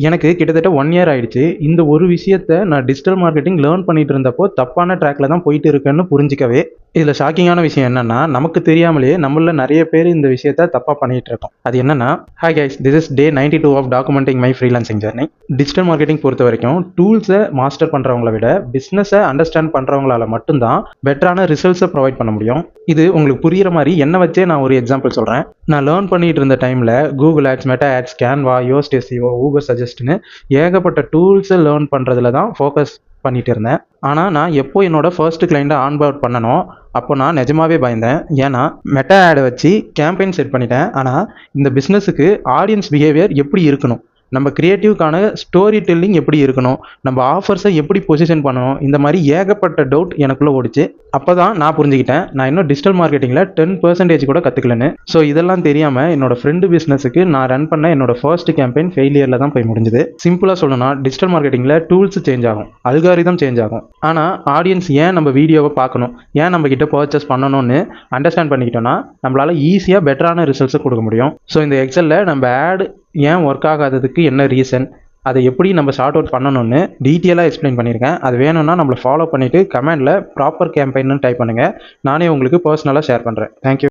எனக்கு கிட்டத்தட்ட 1 இயர் ஆயிடுச்சு. இந்த ஒரு விஷயத்த நான் டிஜிட்டல் மார்க்கெட்டிங் லேர்ன் பண்ணிட்டு இருந்தப்போ, தப்பான ட்ராக்ல தான் போயிட்டு இருக்கேன்னு புரிஞ்சுக்கவே, இதில ஷாக்கிங்கான விஷயம் என்னன்னா, நமக்கு தெரியாமலேயே நம்மள்ல நெறைய பேர் இந்த விஷயத்த தப்பா பண்ணிட்டு இருக்கோம். அது என்னன்னா, hi guys, this is day 92 of documenting my freelancing journey. Digital marketing பொறுத்தவரைக்கும் டூல்ஸ மாஸ்டர் பண்றவங்கள விட, பிசினஸ அண்டர்ஸ்டாண்ட் பண்றவங்களால மட்டும் தான் பெட்டரான ரிசல்ட்ஸ ப்ரொவைட் பண்ண முடியும். இது உங்களுக்கு புரியிற மாரி என்ன வச்சே நான் ஒரு எக்ஸாம்பிள் சொல்றேன். நான் லேர்ன் பண்ணிட்டு இருந்த டைம்ல Google Ads, Meta Ads, Canva, Yoast SEO, Uber Suggestன்னு ஏகப்பட்ட டூல்ஸை லேர்ன் பண்ணுறதுல தான் ஃபோக்கஸ் பண்ணிட்டு இருந்தேன். ஆனால் நான் எப்போ என்னோட ஃபர்ஸ்ட் கிளைண்ட்டை ஆன்போர்ட் பண்ணனோ அப்போ நான் நிஜமாவே பயந்தேன். ஏன்னா மெட்டா ஆடை வச்சு கேம்பெயின் செட் பண்ணிட்டேன். ஆனால் இந்த பிஸ்னஸுக்கு ஆடியன்ஸ் பிஹேவியர் எப்படி இருக்கணும், நம்ம கிரியேட்டிவ்க்கான ஸ்டோரி டெல்லிங் எப்படி இருக்கணும், நம்ம ஆஃபர்ஸை எப்படி பொசிஷன் பண்ணணும், இந்த மாதிரி ஏகப்பட்ட டவுட் எனக்குள்ளே ஓடிச்சு. அப்போ தான் நான் புரிஞ்சுக்கிட்டேன், நான் இன்னும் டிஜிட்டல் மார்க்கெட்டிங்கில் 10% கூட கற்றுக்கலன்னு. ஸோ இதெல்லாம் தெரியாமல் என்னோட ஃப்ரெண்டு பிஸ்னஸுக்கு நான் ரன் பண்ண என்னோட ஃபர்ஸ்ட் கேம்பெயின் ஃபெயிலியரில் தான் போய் முடிஞ்சுது. சிம்பிளாக சொல்லணும்னா டிஜிட்டல் மார்க்கெட்டிங்கில் டூல்ஸ் சேஞ்ச் ஆகும், அல்காரிதம் சேஞ்ச் ஆகும். ஆனால் ஆடியன்ஸ் ஏன் நம்ம வீடியோவை பார்க்கணும், ஏன் நம்ம கிட்ட பர்ச்சேஸ் பண்ணணும்னு அண்டர்ஸ்டாண்ட் பண்ணிக்கிட்டோன்னா நம்மளால் ஈஸியாக பெட்டரான ரிசல்ட்ஸை கொடுக்க முடியும். ஸோ இந்த எக்ஸலில் நம்ம ஆட் ஏன் ஒர்க் ஆகாததுக்கு என்ன ரீசன், அதை எப்படி நம்ம ஷார்ட் அவுட் பண்ணணும்னு டீட்டெயிலாக எக்ஸ்பிளைன் பண்ணியிருக்கேன். அது வேணும்னா நம்மளை ஃபாலோ பண்ணிவிட்டு கமெண்டில் ப்ராப்பர் கேம்பெயின்னு டைப் பண்ணுங்கள். நானே உங்களுக்கு பர்சனலாக ஷேர் பண்ணுறேன். தேங்க்யூ.